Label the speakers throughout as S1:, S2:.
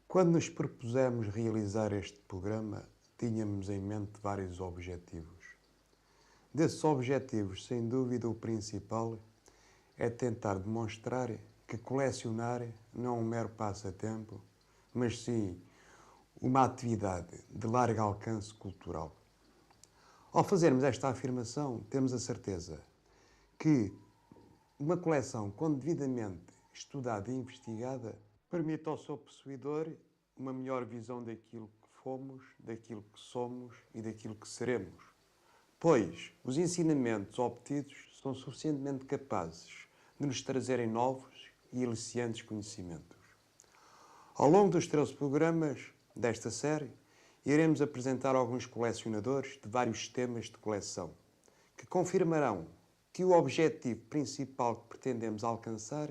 S1: Quando nos propusemos realizar este programa, tínhamos em mente vários objetivos. Desses objetivos, sem dúvida, o principal é tentar demonstrar que colecionar não é um mero passatempo, mas sim uma atividade de largo alcance cultural. Ao fazermos esta afirmação, temos a certeza que uma coleção, quando devidamente estudada e investigada, permite ao seu possuidor uma melhor visão daquilo que fomos, daquilo que somos e daquilo que seremos. Pois os ensinamentos obtidos são suficientemente capazes de nos trazerem novos e aliciantes conhecimentos. Ao longo dos 13 programas desta série, iremos apresentar alguns colecionadores de vários temas de coleção, que confirmarão que o objetivo principal que pretendemos alcançar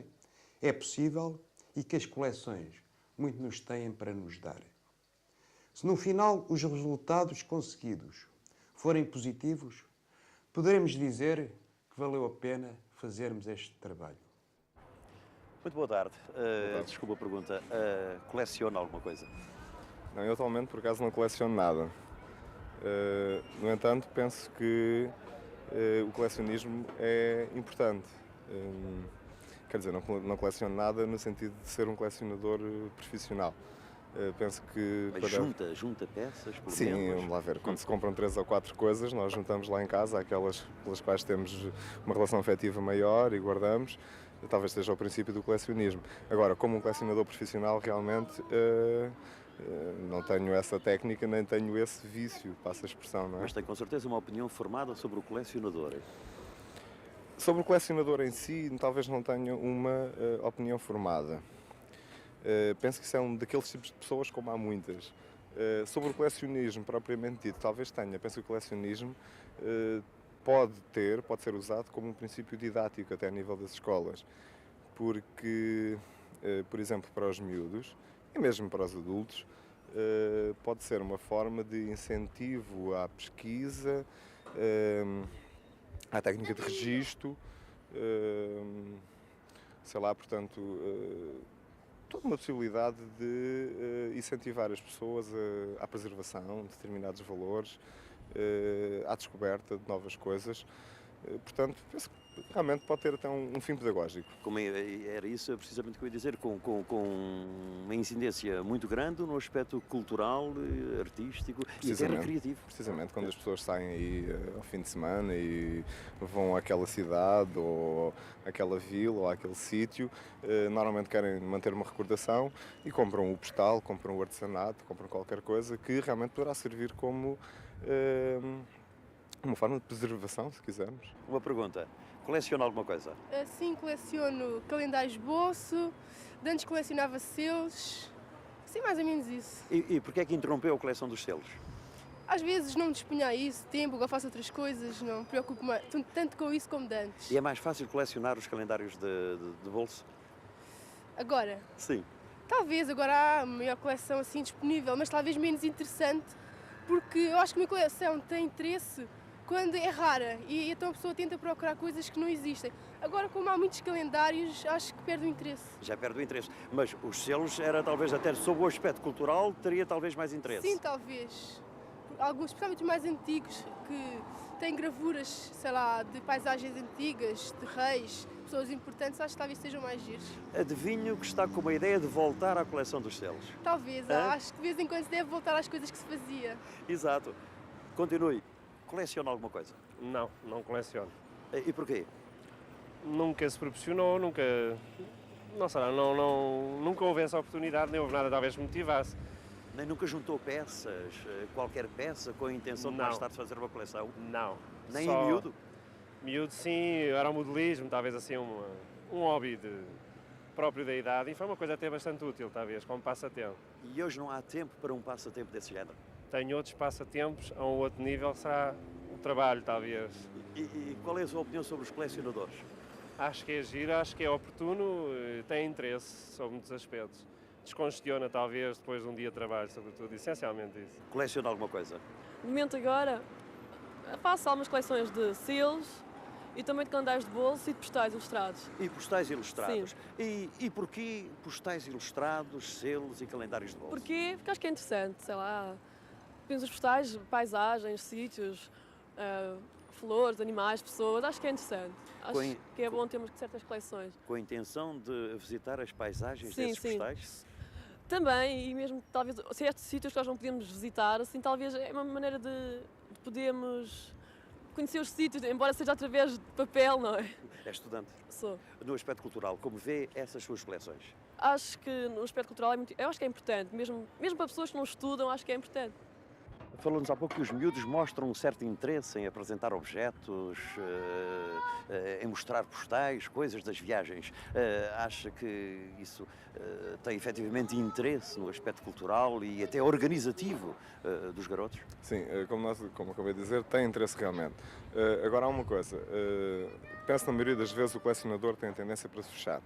S1: é possível e que as coleções muito nos têm para nos dar. Se no final os resultados conseguidos forem positivos, poderemos dizer que valeu a pena fazermos este trabalho.
S2: Muito boa tarde.
S3: Boa tarde.
S2: Desculpa a pergunta. Coleciona alguma coisa?
S3: Não, eu atualmente, por acaso, não coleciono nada. No entanto, penso que o colecionismo é importante. Quer dizer, não coleciono nada no sentido de ser um colecionador profissional. Penso que...
S2: Mas junta peças, por
S3: Sim,
S2: menos?
S3: vamos lá ver. Quando se compram 3 ou 4 coisas, nós juntamos lá em casa aquelas pelas quais temos uma relação afetiva maior e guardamos. Talvez seja o princípio do colecionismo. Agora, como um colecionador profissional, realmente não tenho essa técnica, nem tenho esse vício, passa a expressão, não é?
S2: Mas tem com certeza uma opinião formada sobre o colecionador.
S3: Sobre o colecionador em si, talvez não tenha uma opinião formada. Penso que isso é um daqueles tipos de pessoas, como há muitas. Sobre o colecionismo propriamente dito, talvez tenha. Penso que o colecionismo pode ser usado como um princípio didático até a nível das escolas. Porque, por exemplo, para os miúdos, e mesmo para os adultos, pode ser uma forma de incentivo à pesquisa, à técnica de registro, sei lá, portanto, toda uma possibilidade de incentivar as pessoas à preservação de determinados valores, à descoberta de novas coisas. Portanto, penso que realmente pode ter até um fim pedagógico.
S2: Como era isso precisamente que eu ia dizer, com uma incidência muito grande no aspecto cultural, artístico e até recreativo.
S3: Precisamente, quando as pessoas saem aí ao fim de semana e vão àquela cidade ou àquela vila ou àquele sítio, normalmente querem manter uma recordação e compram o postal, compram o artesanato, compram qualquer coisa que realmente poderá servir como uma forma de preservação, se quisermos.
S2: Uma pergunta. Coleciona alguma coisa?
S4: Sim, coleciono calendários de bolso, de antes colecionava selos, sim, mais ou menos isso.
S2: E porquê é que interrompeu a coleção dos selos?
S4: Às vezes não me disponho a isso, tempo, agora faço outras coisas, não me preocupo tanto com isso como de antes.
S2: E é mais fácil colecionar os calendários de bolso?
S4: Agora?
S2: Sim.
S4: Talvez agora há maior coleção assim disponível, mas talvez menos interessante, porque eu acho que a minha coleção tem interesse quando é rara e então a pessoa tenta procurar coisas que não existem. Agora, como há muitos calendários, acho que perde o interesse.
S2: Já perde o interesse. Mas os selos era talvez até sob o aspecto cultural, teria talvez mais interesse.
S4: Sim, talvez. Alguns, especialmente os mais antigos, que têm gravuras, sei lá, de paisagens antigas, de reis, pessoas importantes, acho que talvez sejam mais giros.
S2: Adivinho que está com uma ideia de voltar à coleção dos selos.
S4: Talvez, acho que de vez em quando se deve voltar às coisas que se fazia.
S2: Exato. Continue. Coleciona alguma coisa?
S5: Não, não coleciono.
S2: E porquê?
S5: Nunca se proporcionou, nunca... Não sei, nunca houve essa oportunidade, nem houve nada talvez me motivasse.
S2: Nem nunca juntou peças, qualquer peça, com a intenção de mais tarde fazer uma coleção?
S5: Não.
S2: Nem em miúdo?
S5: Miúdo, sim, era o modelismo, talvez assim um hobby próprio da idade, e foi uma coisa até bastante útil, talvez, como passatempo.
S2: E hoje não há tempo para um passatempo desse género?
S5: Tenho outros passatempos, a um outro nível será o trabalho, talvez.
S2: E qual é a sua opinião sobre os colecionadores?
S5: Acho que é giro, acho que é oportuno, tem interesse sobre muitos aspectos. Descongestiona, talvez, depois de um dia de trabalho, sobretudo, essencialmente isso.
S2: Coleciona alguma coisa?
S6: No momento agora, faço algumas coleções de selos e também de calendários de bolso e de postais ilustrados.
S2: E postais ilustrados. E porquê postais ilustrados, selos e calendários de bolso?
S6: Porquê? Porque acho que é interessante, sei lá, temos os postais, paisagens, sítios, flores, animais, pessoas, acho que é interessante. Acho que é bom termos certas coleções.
S2: Com a intenção de visitar as paisagens
S6: Sim,
S2: desses postais?
S6: Também, e mesmo talvez certos sítios que nós não podemos visitar, assim, talvez é uma maneira de podermos conhecer os sítios, embora seja através de papel, não é?
S2: É estudante.
S6: Sou.
S2: No aspecto cultural, como vê essas suas coleções?
S6: Acho que no aspecto cultural eu acho que é importante, mesmo para pessoas que não estudam, acho que é importante.
S2: Falou-nos há pouco que os miúdos mostram um certo interesse em apresentar objetos, em mostrar postais, coisas das viagens. Acha que isso tem efetivamente interesse no aspecto cultural e até organizativo dos garotos?
S3: Sim, como acabei de dizer, tem interesse realmente. Agora há uma coisa, penso na maioria das vezes o colecionador tem a tendência para se fechar.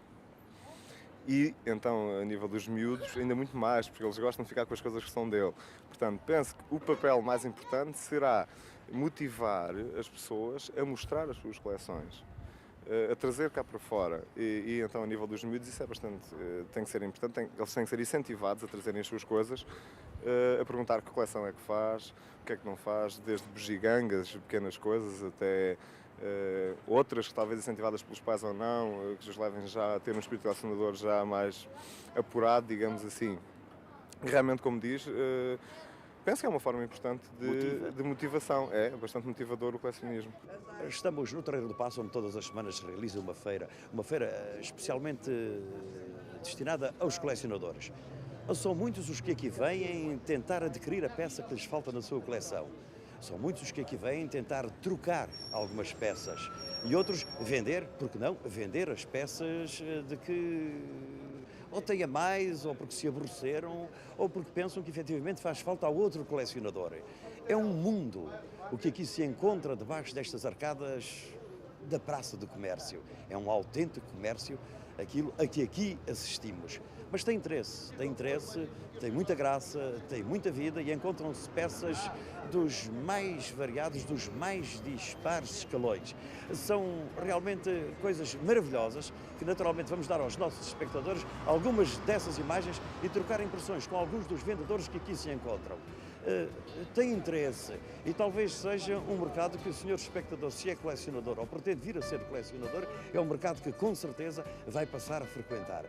S3: E então, a nível dos miúdos, ainda muito mais, porque eles gostam de ficar com as coisas que são dele. Portanto, penso que o papel mais importante será motivar as pessoas a mostrar as suas coleções, a trazer cá para fora. E então, a nível dos miúdos, isso é bastante, tem que ser importante, eles têm que ser incentivados a trazerem as suas coisas, a perguntar que coleção é que faz, o que é que não faz, desde bugigangas, pequenas coisas, até outras que talvez incentivadas pelos pais ou não, que os levem já a ter um espírito colecionador já mais apurado, digamos assim. E realmente, como diz, penso que é uma forma importante de motivação. É bastante motivador o colecionismo.
S2: Estamos no Terreiro do Passo, onde todas as semanas se realiza uma feira especialmente destinada aos colecionadores. São muitos os que aqui vêm tentar adquirir a peça que lhes falta na sua coleção. São muitos os que aqui vêm tentar trocar algumas peças e outros vender, porque não, vender as peças de que ou têm a mais, ou porque se aborreceram, ou porque pensam que efetivamente faz falta a outro colecionador. É um mundo o que aqui se encontra debaixo destas arcadas da Praça do Comércio. É um autêntico comércio aquilo a que aqui assistimos. Mas tem interesse, tem muita graça, tem muita vida e encontram-se peças dos mais variados, dos mais dispares escalões. São realmente coisas maravilhosas que naturalmente vamos dar aos nossos espectadores algumas dessas imagens e trocar impressões com alguns dos vendedores que aqui se encontram. Tem interesse e talvez seja um mercado que o senhor espectador, se é colecionador ou pretende vir a ser colecionador, é um mercado que com certeza vai passar a frequentar.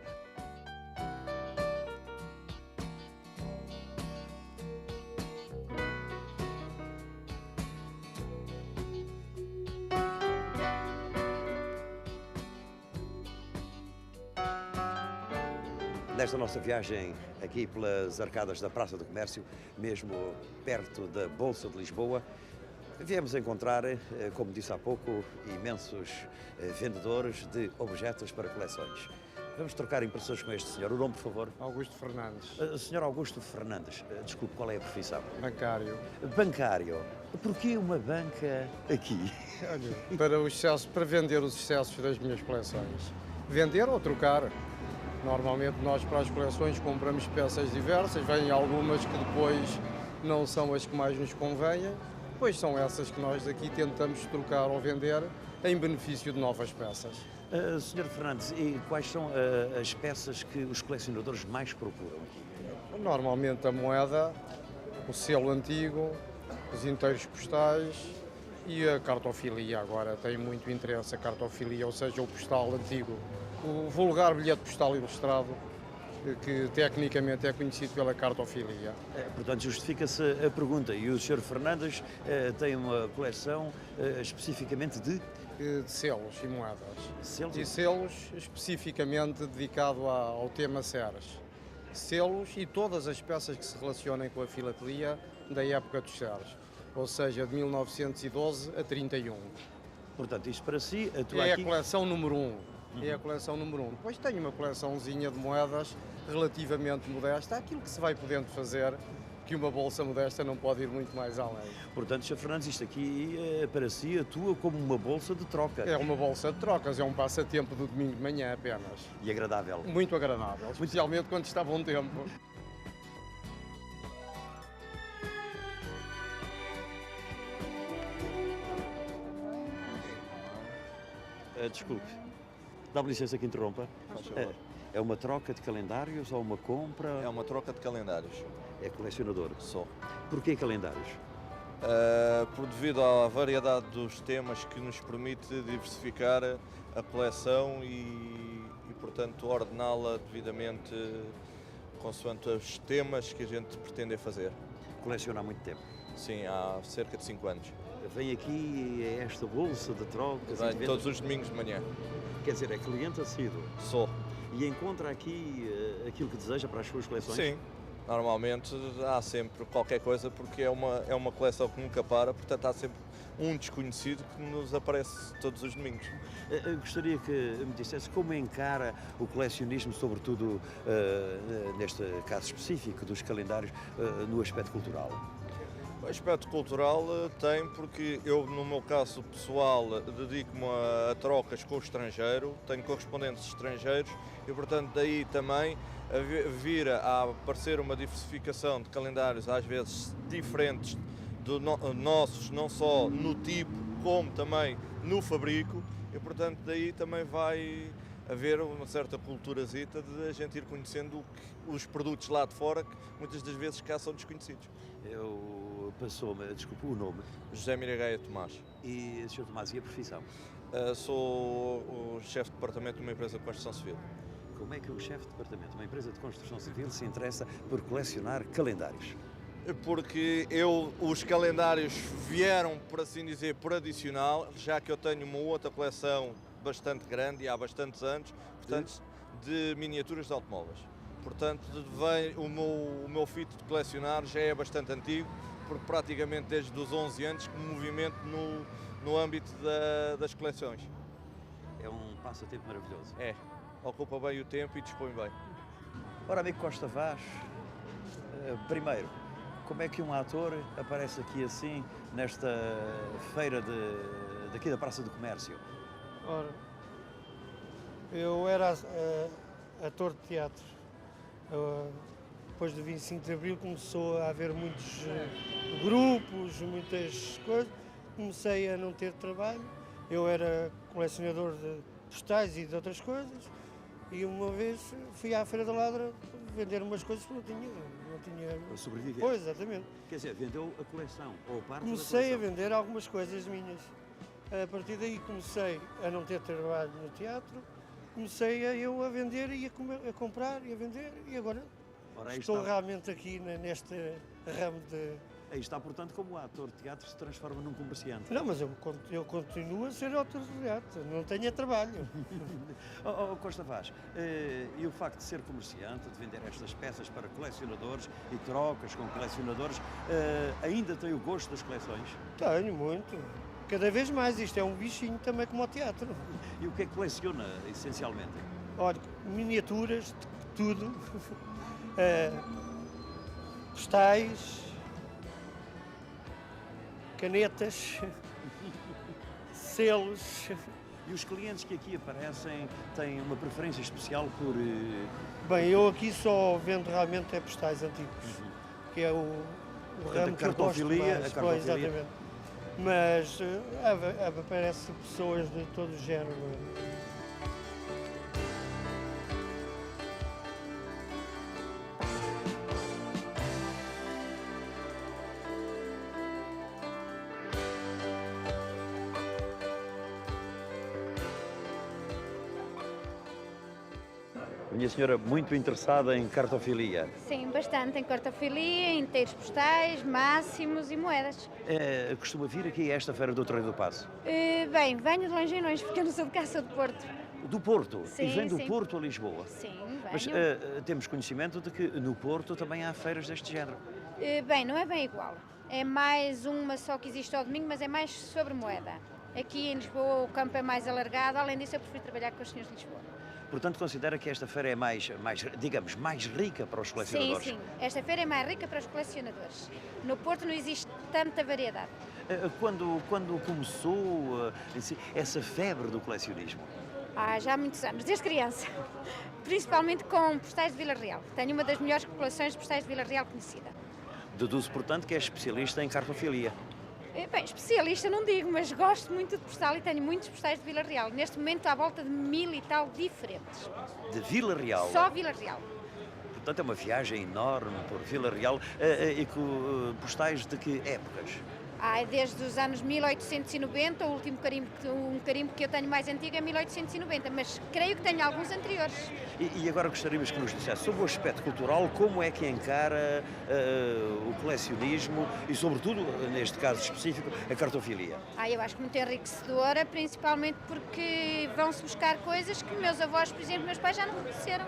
S2: Nesta nossa viagem aqui pelas arcadas da Praça do Comércio, mesmo perto da Bolsa de Lisboa, viemos encontrar, como disse há pouco, imensos vendedores de objetos para coleções. Vamos trocar impressões com este senhor. O nome, por favor?
S7: Augusto Fernandes.
S2: Senhor Augusto Fernandes, desculpe, qual é a profissão?
S7: Bancário.
S2: Bancário. Porquê uma banca aqui?
S7: Olha, para vender os excessos das minhas coleções. Vender ou trocar. Normalmente nós para as coleções compramos peças diversas, vêm algumas que depois não são as que mais nos convêm, pois são essas que nós aqui tentamos trocar ou vender em benefício de novas peças.
S2: Sr. Fernandes, e quais são as peças que os colecionadores mais procuram aqui?
S7: Normalmente a moeda, o selo antigo, os inteiros postais e a cartofilia. Agora tem muito interesse a cartofilia, ou seja, o postal antigo. O vulgar bilhete postal ilustrado, que tecnicamente é conhecido pela cartofilia.
S2: Portanto, justifica-se a pergunta. E o Sr. Fernandes tem uma coleção especificamente de
S7: selos e moedas.
S2: Selos?
S7: E selos especificamente dedicado ao tema Ceres. Selos e todas as peças que se relacionem com a filatelia da época dos Ceres, ou seja, de 1912 a 31.
S2: Portanto, isto para si...
S7: É aqui... a coleção número 1. É a coleção número 1. Depois tenho uma coleçãozinha de moedas relativamente modesta, aquilo que se vai podendo fazer, que uma bolsa modesta não pode ir muito mais além.
S2: Portanto, Sr. Fernandes, isto aqui para si atua como uma bolsa de troca.
S7: É uma bolsa de trocas, é um passatempo do domingo de manhã apenas.
S2: E agradável.
S7: Muito agradável, especialmente quando está bom tempo.
S2: Desculpe, dá-me licença que interrompa.
S3: Faz favor.
S2: É uma troca de calendários ou uma compra?
S3: É uma troca de calendários.
S2: É colecionador.
S3: Só.
S2: Porquê calendários?
S3: Por devido à variedade dos temas que nos permite diversificar a coleção e portanto, ordená-la devidamente consoante os temas que a gente pretende fazer.
S2: Coleciona há muito tempo.
S3: Sim, há cerca de 5 anos.
S2: Vem aqui a esta bolsa de trocas?
S3: Venho todos os domingos de manhã.
S2: Quer dizer, é cliente assíduo.
S3: Sou.
S2: E encontra aqui aquilo que deseja para as suas coleções?
S3: Sim. Normalmente há sempre qualquer coisa porque é uma coleção que nunca para, portanto há sempre um desconhecido que nos aparece todos os domingos.
S2: Gostaria que me dissesse como encara o colecionismo, sobretudo neste caso específico dos calendários, no aspecto cultural.
S3: O aspecto cultural tem, porque eu, no meu caso pessoal, dedico-me a trocas com o estrangeiro, tenho correspondentes estrangeiros e, portanto, daí também vir a aparecer uma diversificação de calendários, às vezes diferentes nossos, não só no tipo, como também no fabrico, e, portanto, daí também vai haver uma certa culturazita de a gente ir conhecendo os produtos lá de fora, que muitas das vezes cá são desconhecidos.
S2: Passou-me, desculpe, o nome.
S3: José Miragaia Tomás.
S2: E, Sr. Tomás, e a profissão?
S3: Sou o chefe de departamento de uma empresa de construção civil.
S2: Como é que o chefe de departamento de uma empresa de construção civil se interessa por colecionar calendários?
S3: Porque os calendários vieram, por assim dizer, por adicional, já que eu tenho uma outra coleção bastante grande e há bastantes anos, portanto, de miniaturas de automóveis. Portanto, o meu fito de colecionar já é bastante antigo, porque praticamente desde os 11 anos que me movimento no âmbito das coleções.
S2: É um passatempo maravilhoso.
S3: É, ocupa bem o tempo e dispõe bem.
S2: Ora, amigo Costa Vaz, primeiro, como é que um ator aparece aqui assim, nesta feira daqui da Praça do Comércio?
S8: Ora, eu era ator de teatro. Depois do 25 de Abril começou a haver muitos grupos, muitas coisas. Comecei a não ter trabalho. Eu era colecionador de postais e de outras coisas. E uma vez fui à Feira da Ladra vender umas coisas que não tinha...
S2: Para sobreviver?
S8: Pois, exatamente.
S2: Quer dizer, vendeu a coleção, ou parte da
S8: Comecei a
S2: coleção?
S8: vender algumas coisas minhas. A partir daí comecei a não ter trabalho no teatro. Comecei a vender e a comprar e a vender e agora estou realmente aqui neste ramo de...
S2: Aí está, portanto, como o ator de teatro se transforma num comerciante.
S8: Não, mas eu continuo a ser ator de teatro, não tenho trabalho.
S2: Costa Vaz, e o facto de ser comerciante, de vender estas peças para colecionadores e trocas com colecionadores, ainda tem o gosto das coleções?
S8: Tenho, muito. Cada vez mais, isto é um bichinho também como o teatro.
S2: E o que é que coleciona, essencialmente?
S8: Olha, miniaturas, de tudo, postais, canetas, selos.
S2: E os clientes que aqui aparecem têm uma preferência especial por...
S8: Bem, eu aqui só vendo realmente postais antigos, que é o ramo que eu gosto mais. Pois, exatamente. Mas aparecem pessoas de todo o género.
S2: Minha senhora, muito interessada em cartofilia.
S9: Sim, bastante. Em cartofilia, inteiros postais, máximos e moedas.
S2: Costuma vir aqui a esta Feira do Torreio do Paço?
S9: Bem, venho de longe em longe, porque eu não sou de cá, sou de Porto.
S2: Do Porto?
S9: Sim,
S2: e vem do
S9: sim.
S2: Porto a Lisboa?
S9: Sim, venho.
S2: Mas temos conhecimento de que no Porto também há feiras deste género.
S9: Bem, não é bem igual. É mais uma só que existe ao domingo, mas é mais sobre moeda. Aqui em Lisboa o campo é mais alargado, além disso eu prefiro trabalhar com os senhores de Lisboa.
S2: Portanto, considera que esta feira é mais rica para os colecionadores?
S9: Sim, sim. Esta feira é mais rica para os colecionadores. No Porto não existe tanta variedade.
S2: Quando começou essa febre do colecionismo?
S9: Já há muitos anos, desde criança. Principalmente com postais de Vila Real. Tenho uma das melhores coleções de postais de Vila Real conhecida.
S2: Deduzo, portanto, que é especialista em cartofilia.
S9: Bem, especialista não digo, mas gosto muito de postal e tenho muitos postais de Vila Real. Neste momento há volta de 1000 e tal diferentes.
S2: De Vila Real?
S9: Só Vila Real.
S2: Portanto, é uma viagem enorme por Vila Real e com postais de que épocas?
S9: Desde os anos 1890, o último carimbo que eu tenho mais antigo é 1890, mas creio que tenho alguns anteriores.
S2: E agora gostaríamos que nos dissesse sobre o aspecto cultural, como é que encara o colecionismo e, sobretudo, neste caso específico, a cartofilia?
S9: Eu acho muito enriquecedora, principalmente porque vão-se buscar coisas que meus avós, por exemplo, meus pais já não conheceram.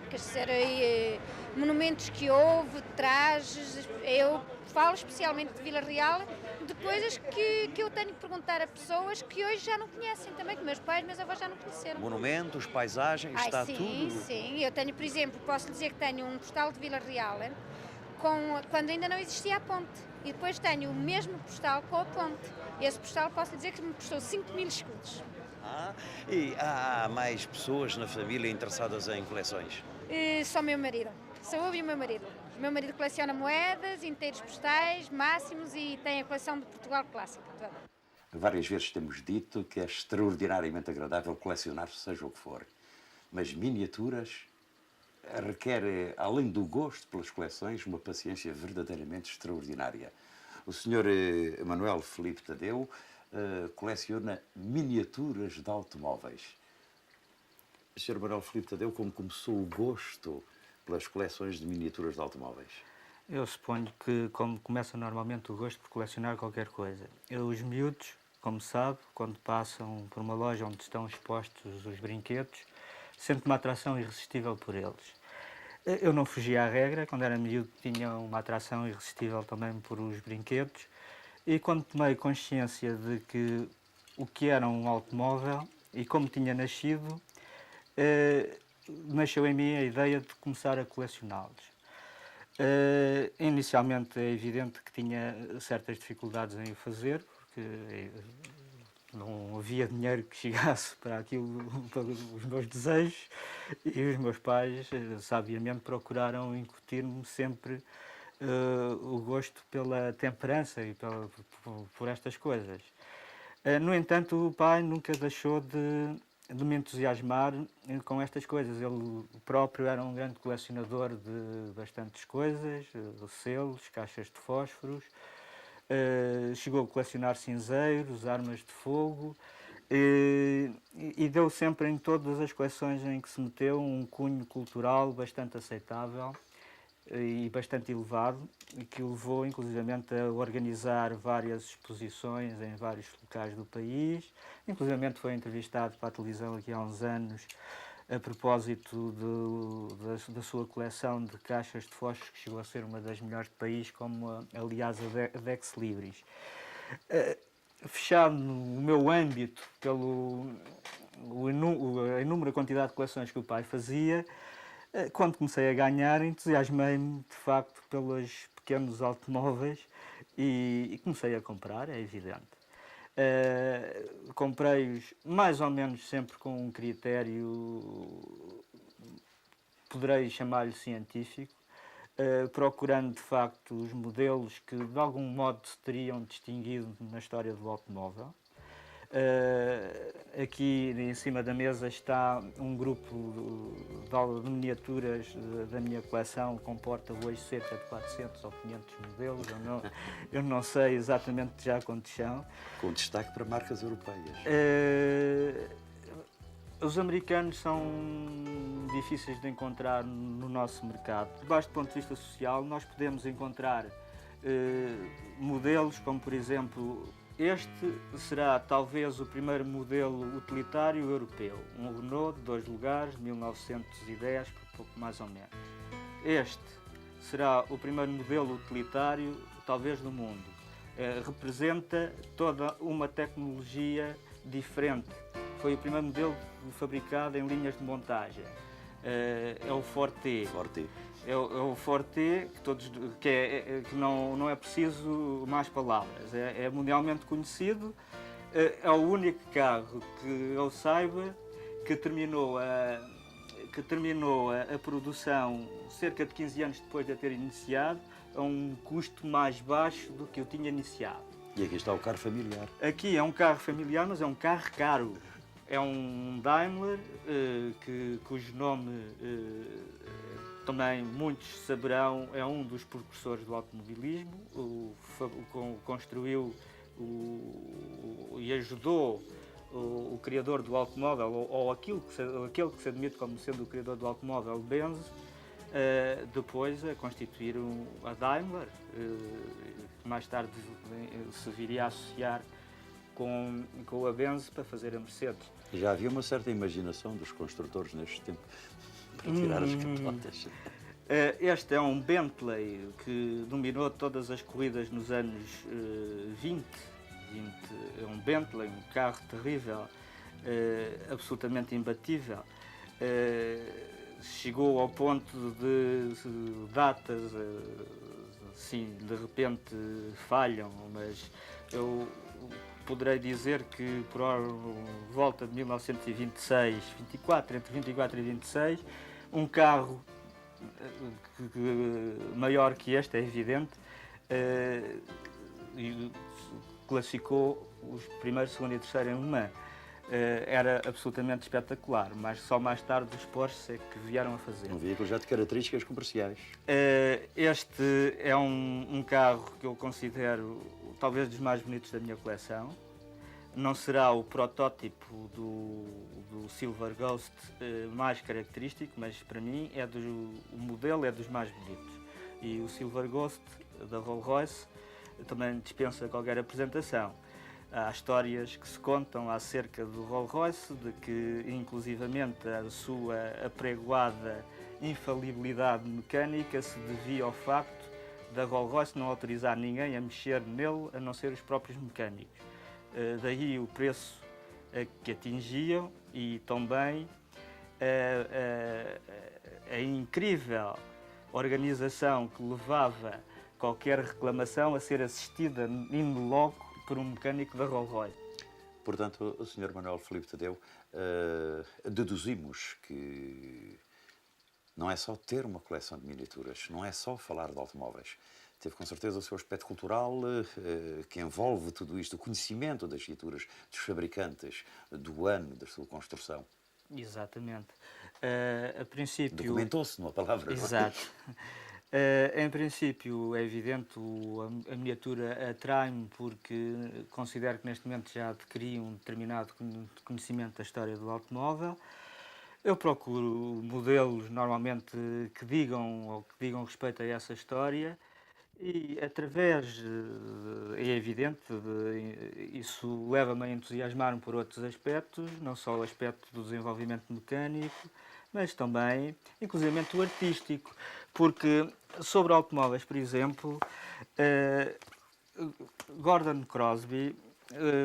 S9: Quer dizer, monumentos que houve, trajes, eu falo especialmente de Vila Real, de coisas que eu tenho que perguntar a pessoas que hoje já não conhecem também, que meus pais, meus avós já não conheceram.
S2: Monumentos, paisagens, está
S9: sim,
S2: tudo?
S9: Sim, eu tenho, por exemplo, posso dizer que tenho um postal de Vila Real quando ainda não existia a ponte. E depois tenho o mesmo postal com a ponte. Esse postal posso dizer que me custou 5.000 escudos.
S2: E há mais pessoas na família interessadas em coleções?
S9: Só meu marido. Sou eu e o meu marido. O meu marido coleciona moedas, inteiros postais, máximos e tem a coleção de Portugal clássica toda.
S2: Várias vezes temos dito que é extraordinariamente agradável colecionar seja o que for, mas miniaturas requer, além do gosto pelas coleções, uma paciência verdadeiramente extraordinária. O Sr. Manuel Filipe Tadeu coleciona miniaturas de automóveis. Sr. Manuel Filipe Tadeu, como começou o gosto pelas coleções de miniaturas de automóveis?
S10: Eu suponho que, como começa normalmente o gosto por colecionar qualquer coisa, os miúdos, como sabe, quando passam por uma loja onde estão expostos os brinquedos, sentem uma atração irresistível por eles. Eu não fugia à regra, quando era miúdo tinha uma atração irresistível também por os brinquedos, e quando tomei consciência de que o que era um automóvel e como tinha nascido, nasceu em mim a ideia de começar a colecioná-los. Inicialmente é evidente que tinha certas dificuldades em o fazer, porque não havia dinheiro que chegasse para aquilo, para os meus desejos, e os meus pais, sabiamente, procuraram incutir-me sempre o gosto pela temperança e por estas coisas. No entanto, o pai nunca deixou de me entusiasmar com estas coisas. Ele próprio era um grande colecionador de bastantes coisas, selos, caixas de fósforos, chegou a colecionar cinzeiros, armas de fogo, e deu sempre em todas as coleções em que se meteu um cunho cultural bastante aceitável e bastante elevado, e que o levou inclusivamente a organizar várias exposições em vários locais do país. Inclusivamente foi entrevistado para a televisão aqui há uns anos a propósito da sua coleção de caixas de fósforos, que chegou a ser uma das melhores do país, como aliás a Dex Libris. Fechado no meu âmbito a inúmera quantidade de coleções que o pai fazia, quando comecei a ganhar, entusiasmei-me de facto pelos pequenos automóveis e comecei a comprar, é evidente. Comprei-os mais ou menos sempre com um critério, poderei chamar-lhe científico, procurando de facto os modelos que de algum modo se teriam distinguido na história do automóvel. Aqui em cima da mesa está um grupo de miniaturas da minha coleção, comporta hoje cerca de 400 ou 500 modelos, eu não sei exatamente já quantos são.
S2: Com destaque para marcas europeias.
S10: Os americanos são difíceis de encontrar no nosso mercado. Debaixo do ponto de vista social, nós podemos encontrar modelos como, por exemplo, este será talvez o primeiro modelo utilitário europeu, um Renault de 2 lugares, 1910, por pouco mais ou menos. Este será o primeiro modelo utilitário, talvez, do mundo. Representa toda uma tecnologia diferente. Foi o primeiro modelo fabricado em linhas de montagem. É o Forte. É o Forte, que não é preciso mais palavras. É mundialmente conhecido. É o único carro que eu saiba que terminou a produção cerca de 15 anos depois de a ter iniciado, a um custo mais baixo do que eu tinha iniciado.
S2: E aqui está o carro familiar.
S10: Aqui é um carro familiar, mas é um carro caro. É um Daimler, cujo nome também muitos saberão, é um dos precursores do automobilismo. Construiu e ajudou o criador do automóvel, ou aquele que se admite como sendo o criador do automóvel, Benz, depois a constituir a Daimler, que mais tarde se viria a associar com a Benz para fazer a Mercedes.
S2: Já havia uma certa imaginação dos construtores neste tempo para tirar as capotas.
S10: Este é um Bentley que dominou todas as corridas nos anos 20. É um Bentley, um carro terrível, absolutamente imbatível. Chegou ao ponto de datas, sim, de repente falham, mas eu poderei dizer que por volta de 1926, entre 24 e 26, um carro maior que este, é evidente, classificou os primeiro, segundo e terceiro em Le Mans. Era absolutamente espetacular, mas só mais tarde os Porsche é que vieram a fazer.
S2: Um veículo já de características comerciais.
S10: Este é um carro que eu considero talvez dos mais bonitos da minha coleção. Não será o protótipo do Silver Ghost mais característico, mas para mim o modelo é dos mais bonitos. E o Silver Ghost da Rolls-Royce também dispensa qualquer apresentação. Há histórias que se contam acerca do Rolls-Royce, de que inclusivamente a sua apregoada infalibilidade mecânica se devia ao facto da Rolls-Royce não autorizar ninguém a mexer nele, a não ser os próprios mecânicos. Daí o preço que atingiam e também a incrível organização que levava qualquer reclamação a ser assistida in loco por um mecânico da Rolls-Royce.
S2: Portanto, o Sr. Manuel Filipe Tadeu, deduzimos que não é só ter uma coleção de miniaturas, não é só falar de automóveis. Teve com certeza o seu aspecto cultural que envolve tudo isto, o conhecimento das miniaturas, dos fabricantes, do ano da sua construção.
S10: Exatamente. A princípio...
S2: Documentou-se numa palavra.
S10: Exato. Em princípio, é evidente, a miniatura atrai-me porque considero que neste momento já adquiri um determinado conhecimento da história do automóvel. Eu procuro modelos normalmente que digam respeito a essa história e através, é evidente, isso leva-me a entusiasmar-me por outros aspectos, não só o aspecto do desenvolvimento mecânico, mas também, inclusivamente, o artístico, porque sobre automóveis, por exemplo, Gordon Crosby,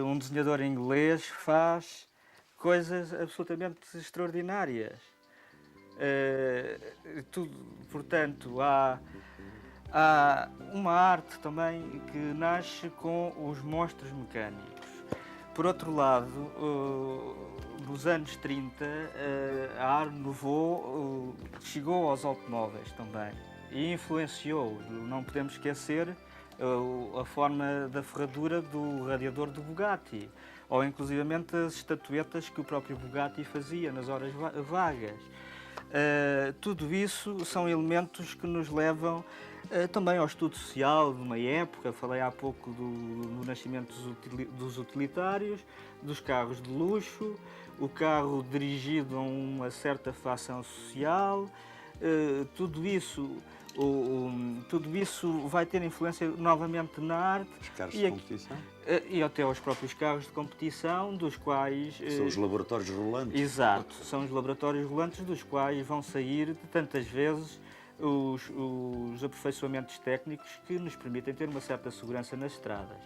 S10: um desenhador inglês, faz coisas absolutamente extraordinárias. Portanto, há uma arte também que nasce com os monstros mecânicos. Por outro lado, nos anos 30, a Art Nouveau chegou aos automóveis também e influenciou. Não podemos esquecer a forma da ferradura do radiador do Bugatti, ou inclusivamente as estatuetas que o próprio Bugatti fazia nas horas vagas. Tudo isso são elementos que nos levam também ao estudo social de uma época. Falei há pouco do nascimento dos utilitários, dos carros de luxo, o carro dirigido a uma certa facção social. Tudo isso vai ter influência novamente na arte.
S2: Os carros de competição?
S10: E até aos próprios carros de competição, dos quais...
S2: São os laboratórios rolantes.
S10: Exato, são os laboratórios rolantes dos quais vão sair tantas vezes os aperfeiçoamentos técnicos que nos permitem ter uma certa segurança nas estradas.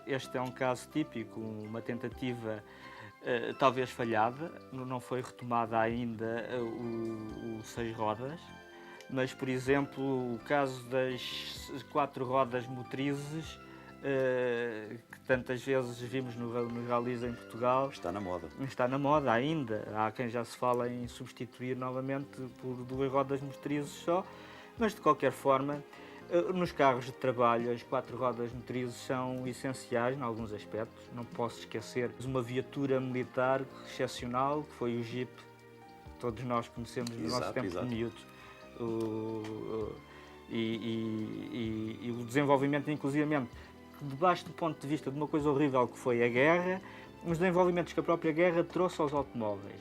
S10: Este é um caso típico, uma tentativa talvez falhada, não foi retomada ainda o 6 rodas, mas, por exemplo, o caso das 4 rodas motrizes, que tantas vezes vimos nos ralis em Portugal.
S2: Está na moda.
S10: Está na moda ainda. Há quem já se fala em substituir novamente por 2 rodas motrizes só, mas de qualquer forma Nos carros de trabalho, as 4 rodas motrizes são essenciais em alguns aspectos. Não posso esquecer de uma viatura militar excepcional, que foi o Jeep, que todos nós conhecemos no nosso tempo de miúdos. E o desenvolvimento, inclusivamente, debaixo do ponto de vista de uma coisa horrível que foi a guerra, os desenvolvimentos que a própria guerra trouxe aos automóveis.